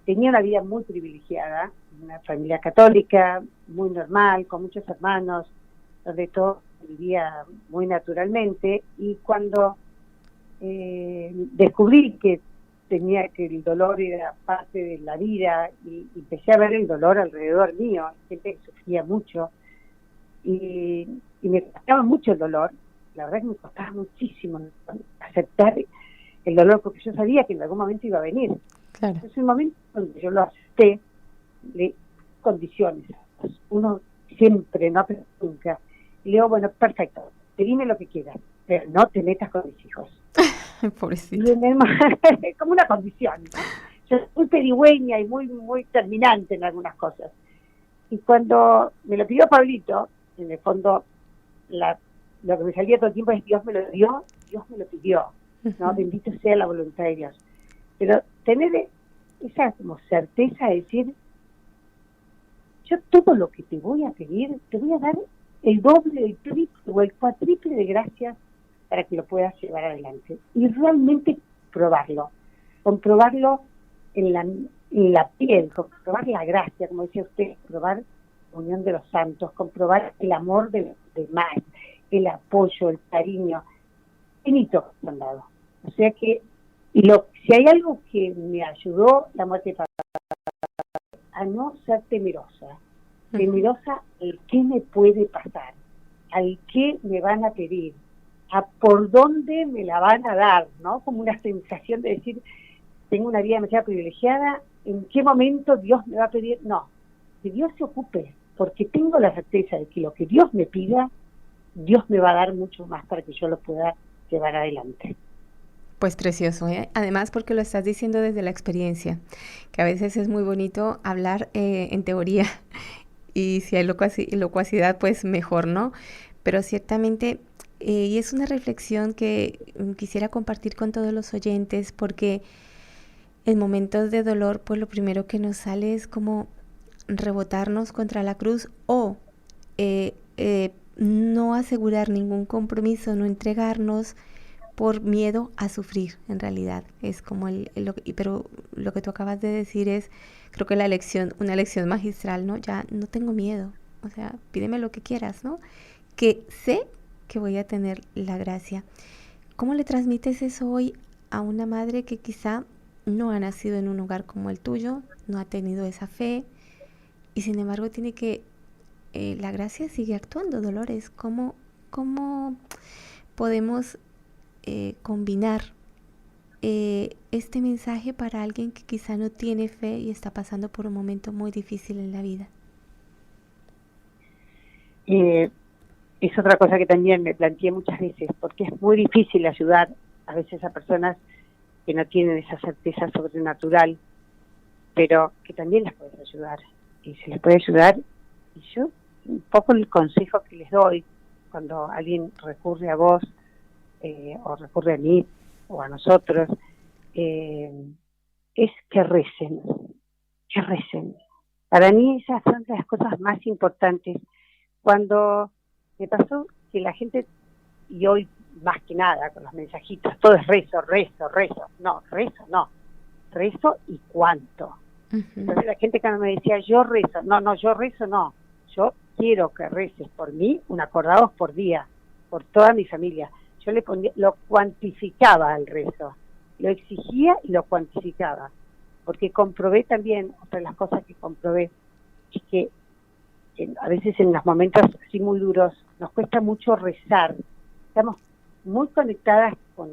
tenía una vida muy privilegiada, una familia católica, muy normal, con muchos hermanos, donde todo vivía muy naturalmente, y cuando descubrí que el dolor era parte de la vida, y empecé a ver el dolor alrededor mío, gente que sufría mucho, y me costaba mucho el dolor. La verdad que me costaba muchísimo aceptar el dolor, porque yo sabía que en algún momento iba a venir. Claro. Entonces, en el momento donde yo lo acepté, le condiciones. Uno siempre, no pero nunca. Y le digo, bueno, perfecto, dime lo que quieras, pero no te metas con mis hijos. Pobrecito. Es como una condición. Yo soy muy pedigüeña y muy, muy terminante en algunas cosas. Y cuando me lo pidió Pablito, en el fondo, lo que me salía todo el tiempo es Dios me lo dio, Dios me lo pidió, ¿no? Bendito sea la voluntad de Dios. Pero tener esa como certeza de decir, yo todo lo que te voy a pedir, te voy a dar el doble, el triple o el cuatriple de gracias para que lo puedas llevar adelante. Y realmente comprobarlo en la piel, comprobar la gracia, como decía usted, comprobar la unión de los santos, comprobar el amor de los demás, el apoyo, el cariño, infinito que han dado. O sea que, si hay algo que me ayudó la muerte de papá, a no ser temerosa al qué me puede pasar, al qué me van a pedir, a por dónde me la van a dar, ¿no? Como una sensación de decir, tengo una vida demasiado privilegiada, ¿en qué momento Dios me va a pedir? No, que Dios se ocupe, porque tengo la certeza de que lo que Dios me pida, Dios me va a dar mucho más para que yo lo pueda llevar adelante. Pues precioso, ¿eh? Además porque lo estás diciendo desde la experiencia, que a veces es muy bonito hablar en teoría y si hay locuacidad, pues mejor, ¿no? Pero ciertamente, y es una reflexión que quisiera compartir con todos los oyentes, porque en momentos de dolor, pues lo primero que nos sale es como rebotarnos contra la cruz o no asegurar ningún compromiso, no entregarnos por miedo a sufrir, en realidad. Es como pero lo que tú acabas de decir es, creo que una lección magistral, ¿no? Ya no tengo miedo, o sea, pídeme lo que quieras, ¿no? Que sé que voy a tener la gracia. ¿Cómo le transmites eso hoy a una madre que quizá no ha nacido en un hogar como el tuyo, no ha tenido esa fe y sin embargo tiene que, la gracia sigue actuando? Dolores, ¿cómo podemos combinar este mensaje para alguien que quizá no tiene fe y está pasando por un momento muy difícil en la vida? Es otra cosa que también me planteé muchas veces, porque es muy difícil ayudar a veces a personas que no tienen esa certeza sobrenatural, pero que también las puedes ayudar, y se les puede ayudar. Y yo, un poco el consejo que les doy cuando alguien recurre a vos, o recurre a mí, o a nosotros, es que recen. Para mí esas son las cosas más importantes. Cuando me pasó que la gente, y hoy más que nada con los mensajitos, todo es rezo. No, rezo y cuánto. Uh-huh. Entonces la gente cuando me decía, yo rezo, no, yo quiero que reces por mí, un acordados por día, por toda mi familia. Yo le ponía, lo cuantificaba al rezo, lo exigía y lo cuantificaba, porque comprobé también, otra de las cosas que comprobé, es que a veces en los momentos así muy duros nos cuesta mucho rezar. Estamos muy conectadas con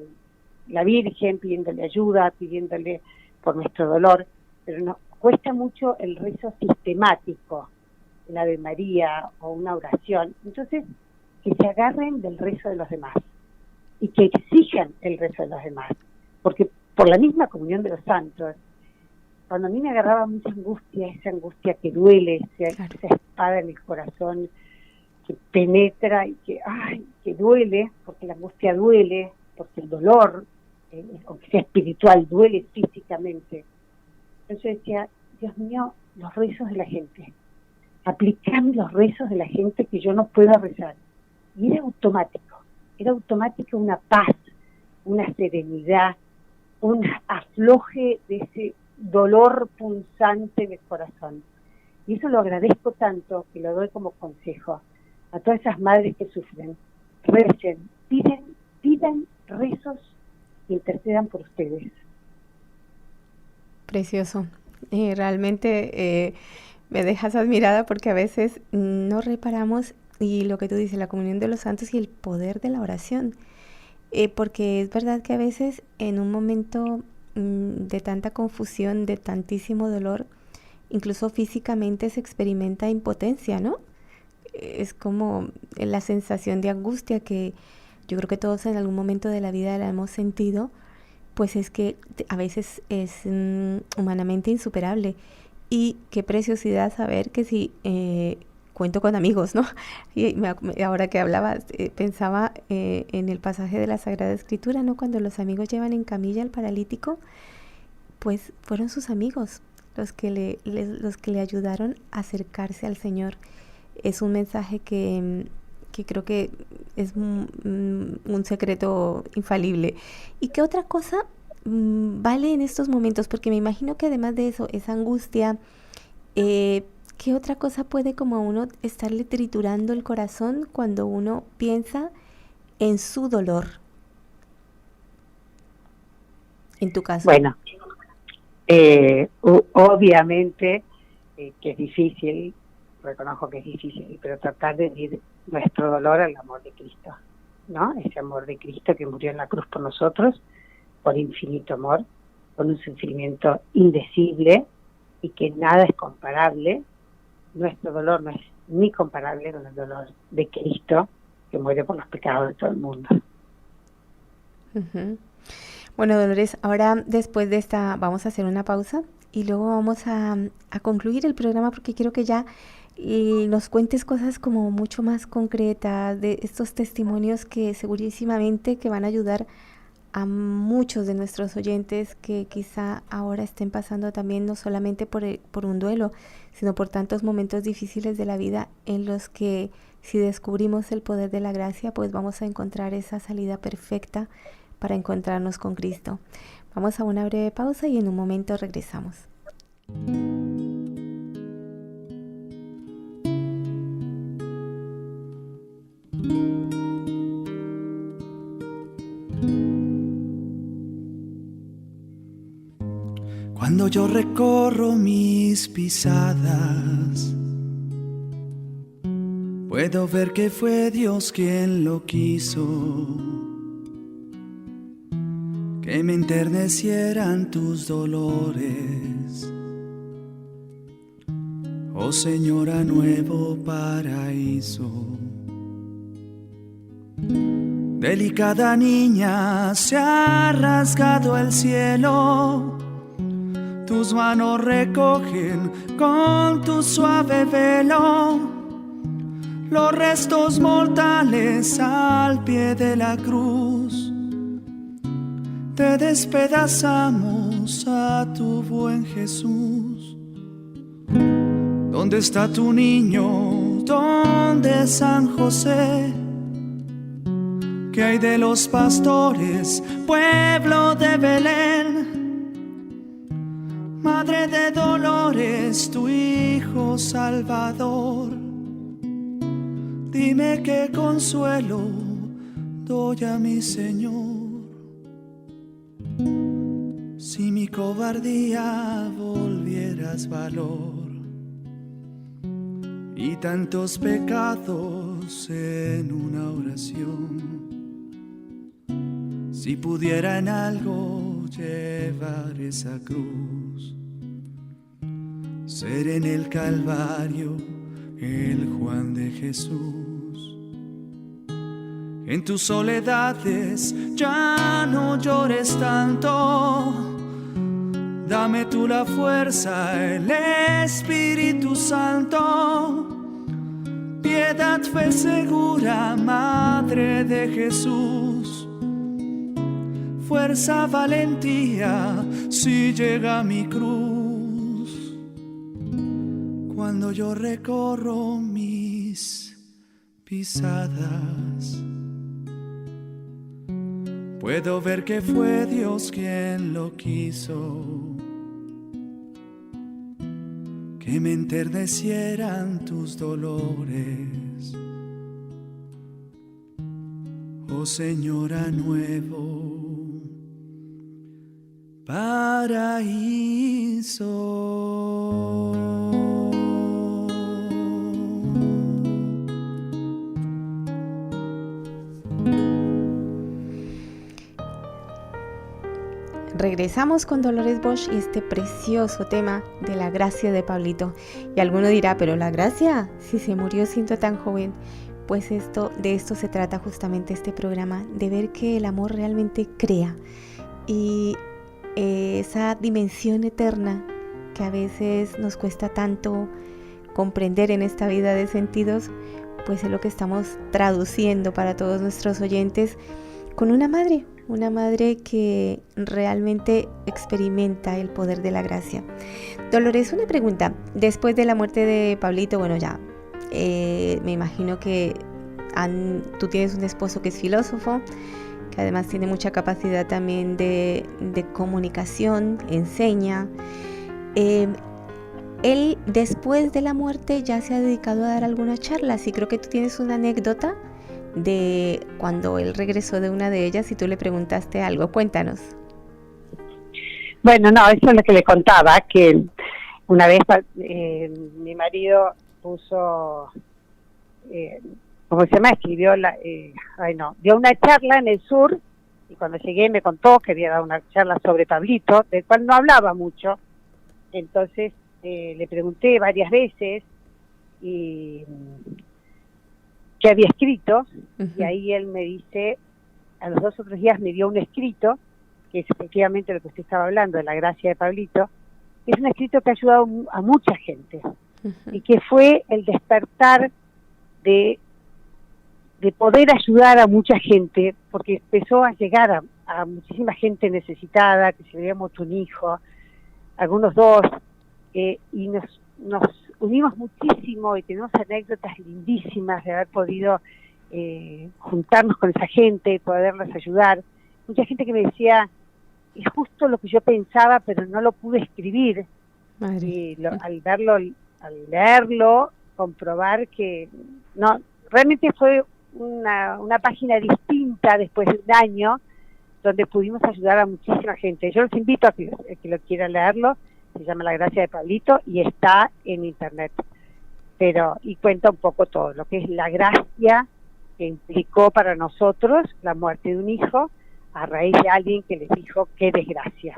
la Virgen, pidiéndole ayuda, pidiéndole por nuestro dolor, pero nos cuesta mucho el rezo sistemático, el Ave María o una oración. Entonces, que se agarren del rezo de los demás y que exijan el rezo de los demás, porque por la misma comunión de los santos, cuando a mí me agarraba mucha angustia, esa angustia que duele, esa espada en el corazón que penetra y que duele, porque la angustia duele, porque el dolor, aunque sea espiritual, duele físicamente. Entonces decía, Dios mío, los rezos de la gente, aplicarme los rezos de la gente que yo no puedo rezar. Y era automático una paz, una serenidad, un afloje de ese dolor punzante del corazón. Y eso lo agradezco tanto que lo doy como consejo a todas esas madres que sufren. Recen, pidan rezos que intercedan por ustedes. Precioso. Realmente me dejas admirada porque a veces no reparamos, y lo que tú dices, la comunión de los santos y el poder de la oración. Porque es verdad que a veces en un momento de tanta confusión, de tantísimo dolor, incluso físicamente se experimenta impotencia, ¿no? Es como la sensación de angustia que yo creo que todos en algún momento de la vida la hemos sentido, pues es que a veces es humanamente insuperable. Y qué preciosidad saber que si cuento con amigos, ¿no? Y ahora que hablabas, pensaba en el pasaje de la Sagrada Escritura, ¿no? Cuando los amigos llevan en camilla al paralítico, pues fueron sus amigos los que le ayudaron a acercarse al Señor. Es un mensaje que creo que un secreto infalible. ¿Y qué otra cosa vale en estos momentos? Porque me imagino que además de eso, esa angustia, ¿qué otra cosa puede como a uno estarle triturando el corazón cuando uno piensa en su dolor? En tu caso. Bueno, obviamente que es difícil, reconozco que es difícil, pero tratar de unir nuestro dolor al amor de Cristo, ¿no? Ese amor de Cristo que murió en la cruz por nosotros, por infinito amor, con un sufrimiento indecible y que nada es comparable. Nuestro dolor no es ni comparable con el dolor de Cristo, que muere por los pecados de todo el mundo. Uh-huh. Bueno, Dolores, ahora después de esta vamos a hacer una pausa y luego vamos a concluir el programa porque quiero que ya nos cuentes cosas como mucho más concretas de estos testimonios que segurísimamente que van a ayudar a muchos de nuestros oyentes que quizá ahora estén pasando también no solamente por un duelo, sino por tantos momentos difíciles de la vida en los que si descubrimos el poder de la gracia, pues vamos a encontrar esa salida perfecta para encontrarnos con Cristo. Vamos a una breve pausa y en un momento regresamos. Cuando yo recorro mis pisadas, puedo ver que fue Dios quien lo quiso, que me enternecieran tus dolores, oh Señora, nuevo paraíso. Delicada niña, se ha rasgado el cielo, tus manos recogen con tu suave velo los restos mortales al pie de la cruz. Te despedazamos a tu buen Jesús. ¿Dónde está tu niño? ¿Dónde San José? ¿Qué hay de los pastores, pueblo de Belén? Madre de dolores, tu Hijo Salvador, dime qué consuelo doy a mi Señor. Si mi cobardía volvieras valor y tantos pecados en una oración, si pudiera en algo llevar esa cruz, ser en el Calvario el Juan de Jesús. En tus soledades ya no llores tanto, dame tú la fuerza, el Espíritu Santo. Piedad, fe segura, Madre de Jesús. Fuerza, valentía, si llega mi cruz. Cuando yo recorro mis pisadas, puedo ver que fue Dios quien lo quiso, que me enternecieran tus dolores, oh Señora, nuevo paraíso. Regresamos con Dolores Bosch y este precioso tema de la gracia de Pablito. Y alguno dirá, pero la gracia, si se murió siendo tan joven. Pues de esto se trata justamente este programa, de ver que el amor realmente crea. Y esa dimensión eterna que a veces nos cuesta tanto comprender en esta vida de sentidos, pues es lo que estamos traduciendo para todos nuestros oyentes con una madre que realmente experimenta el poder de la gracia. Dolores, una pregunta. Después de la muerte de Pablito, bueno, ya me imagino que tú tienes un esposo que es filósofo, que además tiene mucha capacidad también de comunicación, enseña. Él, después de la muerte, ya se ha dedicado a dar algunas charlas, y creo que tú tienes una anécdota de cuando él regresó de una de ellas y tú le preguntaste algo. Cuéntanos. Bueno, no, eso es lo que le contaba, que una vez mi marido puso, ¿cómo se llama? Escribió, dio una charla en el sur, y cuando llegué me contó que había dado una charla sobre Pablito, del cual no hablaba mucho. Entonces le pregunté varias veces y qué había escrito, y ahí él me dice, a los 2 o 3 días me dio un escrito, que es efectivamente lo que usted estaba hablando, de la gracia de Pablito. Es un escrito que ha ayudado a mucha gente, y que fue el despertar de poder ayudar a mucha gente, porque empezó a llegar a muchísima gente necesitada, que se había muerto un hijo, algunos 2, y nos unimos muchísimo, y tenemos anécdotas lindísimas de haber podido juntarnos con esa gente y poderles ayudar. Mucha gente que me decía, es justo lo que yo pensaba, pero no lo pude escribir. Y al leerlo, comprobar que no, realmente fue una página distinta después de un año, donde pudimos ayudar a muchísima gente. Yo los invito a que lo quieran leerlo. Se llama La Gracia de Pablito y está en internet. Y cuenta un poco todo, lo que es la gracia que implicó para nosotros la muerte de un hijo a raíz de alguien que les dijo qué desgracia.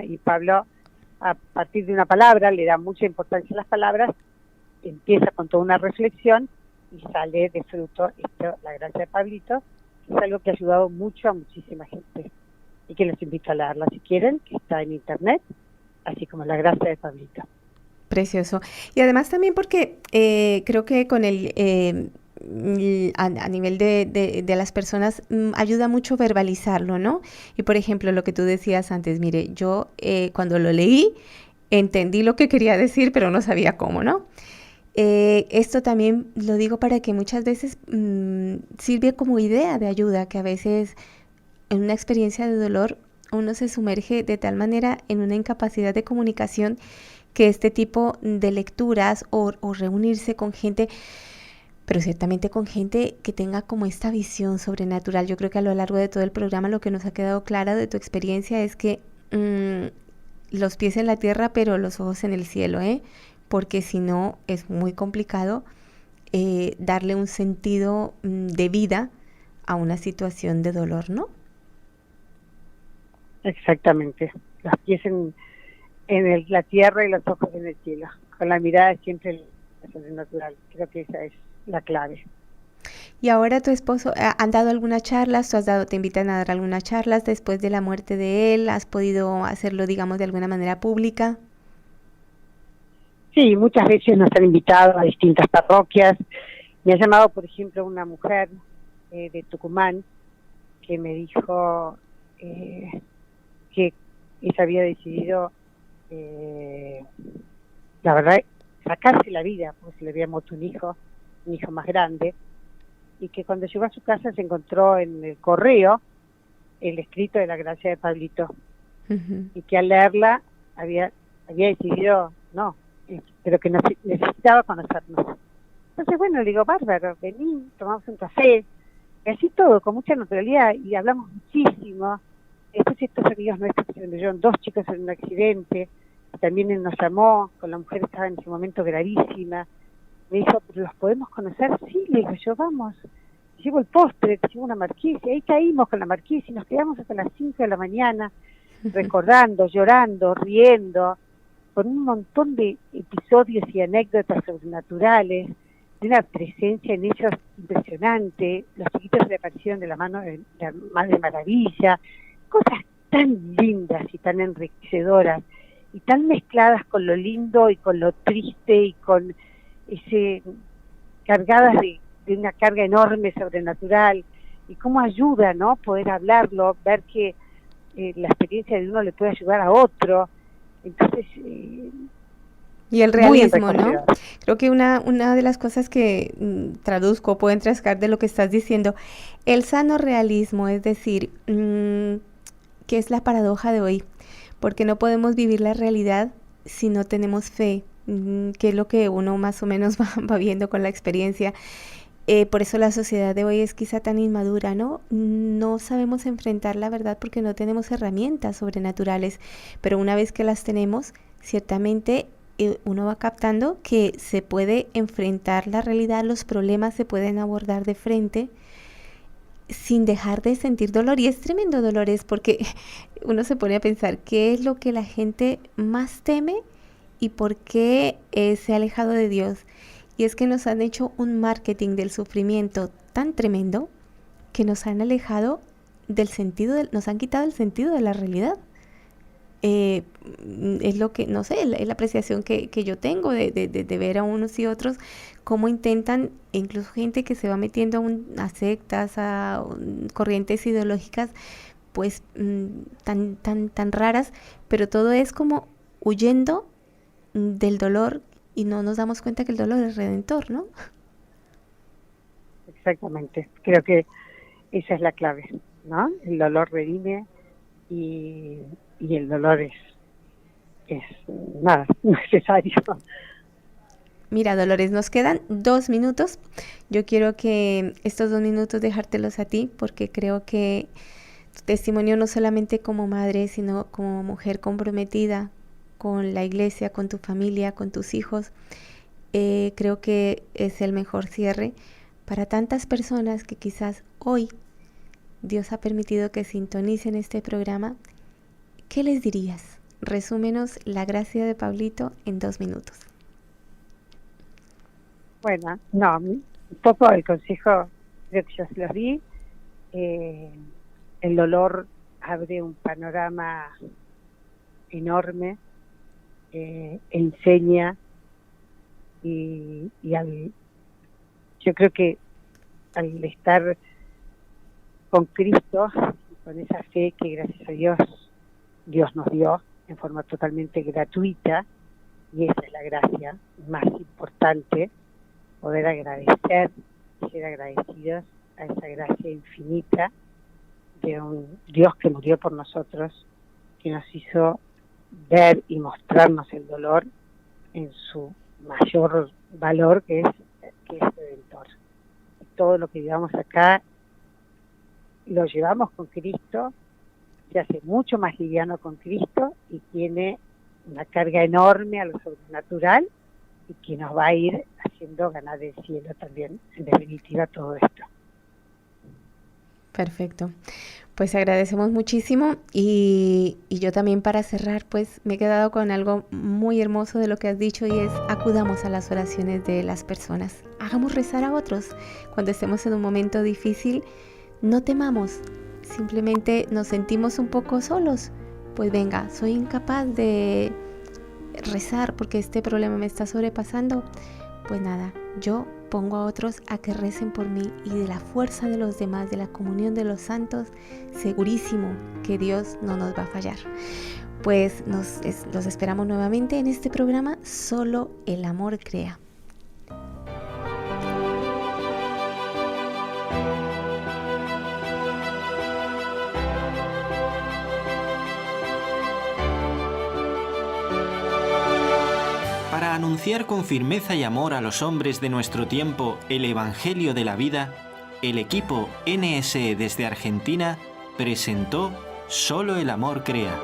Y Pablo, a partir de una palabra, le da mucha importancia a las palabras, empieza con toda una reflexión y sale de fruto La Gracia de Pablito, que es algo que ha ayudado mucho a muchísima gente. Y que los invito a leerla si quieren, que está en internet, así como La Gracia de Pablito. Precioso. Y además también porque creo que con a nivel de las personas ayuda mucho verbalizarlo, ¿no? Y por ejemplo, lo que tú decías antes, mire, yo cuando lo leí entendí lo que quería decir, pero no sabía cómo, ¿no? Esto también lo digo para que muchas veces sirve como idea de ayuda, que a veces en una experiencia de dolor uno se sumerge de tal manera en una incapacidad de comunicación que este tipo de lecturas o reunirse con gente, pero ciertamente con gente que tenga como esta visión sobrenatural. Yo creo que a lo largo de todo el programa lo que nos ha quedado claro de tu experiencia es que los pies en la tierra, pero los ojos en el cielo, porque si no es muy complicado darle un sentido de vida a una situación de dolor, ¿no? Exactamente, los pies en la tierra y los ojos en el cielo, con la mirada siempre sobrenatural. Creo que esa es la clave. Y ahora tu esposo, ¿han dado algunas charlas? ¿Te invitan a dar algunas charlas después de la muerte de él? ¿Has podido hacerlo, digamos, de alguna manera pública? Sí, muchas veces nos han invitado a distintas parroquias. Me ha llamado, por ejemplo, una mujer de Tucumán que me dijo que ella había decidido, la verdad, sacarse la vida, porque se le había muerto un hijo más grande, y que cuando llegó a su casa se encontró en el correo el escrito de La Gracia de Pablito, y que al leerla había decidido, pero que necesitaba conocernos. Entonces, bueno, le digo, bárbaro, vení, tomamos un café, y así todo, con mucha naturalidad, y hablamos muchísimo. Después estos amigos nuestros que se murieron 2 chicos en un accidente, también él nos llamó, con la mujer estaba en ese momento gravísima. Me dijo, ¿pero los podemos conocer? Sí, le digo yo, vamos. Llevo el postre, llevo una marquesa, y ahí caímos con la marquesa y nos quedamos hasta las 5 de la mañana, recordando, llorando, riendo, con un montón de episodios y anécdotas sobrenaturales, de una presencia en ellos impresionante. Los chiquitos le aparecieron de la mano de la Madre Maravilla, cosas tan lindas y tan enriquecedoras y tan mezcladas con lo lindo y con lo triste y con cargadas de una carga enorme sobrenatural, y cómo ayuda, ¿no?, poder hablarlo, ver que la experiencia de uno le puede ayudar a otro. Entonces Y el muy bien realismo, ¿no? recogido. Creo que una de las cosas que traduzco, puedo entrascar de lo que estás diciendo, el sano realismo, es decir, que es la paradoja de hoy, porque no podemos vivir la realidad si no tenemos fe, que es lo que uno más o menos va viendo con la experiencia. Por eso la sociedad de hoy es quizá tan inmadura, ¿no? No sabemos enfrentar la verdad porque no tenemos herramientas sobrenaturales, pero una vez que las tenemos, ciertamente uno va captando que se puede enfrentar la realidad, los problemas se pueden abordar de frente sin dejar de sentir dolor. Y es tremendo dolor, es porque uno se pone a pensar qué es lo que la gente más teme y por qué se ha alejado de Dios. Y es que nos han hecho un marketing del sufrimiento tan tremendo que nos han alejado del sentido, nos han quitado el sentido de la realidad. Es lo que, no sé, es la apreciación que yo tengo de ver a unos y otros cómo intentan, incluso gente que se va metiendo a sectas, a corrientes ideológicas, pues tan raras, pero todo es como huyendo del dolor y no nos damos cuenta que el dolor es redentor, ¿no? Exactamente, creo que esa es la clave, ¿no? El dolor redime y el dolor es nada, necesario. Mira, Dolores, nos quedan 2 minutos. Yo quiero que estos 2 minutos dejártelos a ti porque creo que tu testimonio no solamente como madre, sino como mujer comprometida con la iglesia, con tu familia, con tus hijos, creo que es el mejor cierre para tantas personas que quizás hoy Dios ha permitido que sintonicen este programa. ¿Qué les dirías? Resúmenos la gracia de Pablito en 2 minutos. Bueno, no, un poco el consejo creo que ya se los di. El dolor abre un panorama enorme, enseña y yo creo que al estar con Cristo, con esa fe que gracias a Dios nos dio en forma totalmente gratuita, y esa es la gracia más importante, poder agradecer, ser agradecidos a esa gracia infinita de un Dios que murió por nosotros, que nos hizo ver y mostrarnos el dolor en su mayor valor, que es redentor. Todo lo que llevamos acá lo llevamos con Cristo, se hace mucho más liviano con Cristo y tiene una carga enorme a lo sobrenatural y que nos va a ir haciendo ganar el cielo también, en definitiva, todo esto. Perfecto. Pues agradecemos muchísimo y yo también para cerrar pues me he quedado con algo muy hermoso de lo que has dicho y es acudamos a las oraciones de las personas. Hagamos rezar a otros. Cuando estemos en un momento difícil, no temamos. Simplemente nos sentimos un poco solos. Pues venga, soy incapaz de rezar porque este problema me está sobrepasando. Pues nada, yo pongo a otros a que recen por mí y de la fuerza de los demás, de la comunión de los santos, segurísimo que Dios no nos va a fallar. Pues los esperamos nuevamente en este programa Solo el Amor Crea. Para anunciar con firmeza y amor a los hombres de nuestro tiempo el Evangelio de la vida, el equipo NSE desde Argentina presentó Solo el Amor Crea.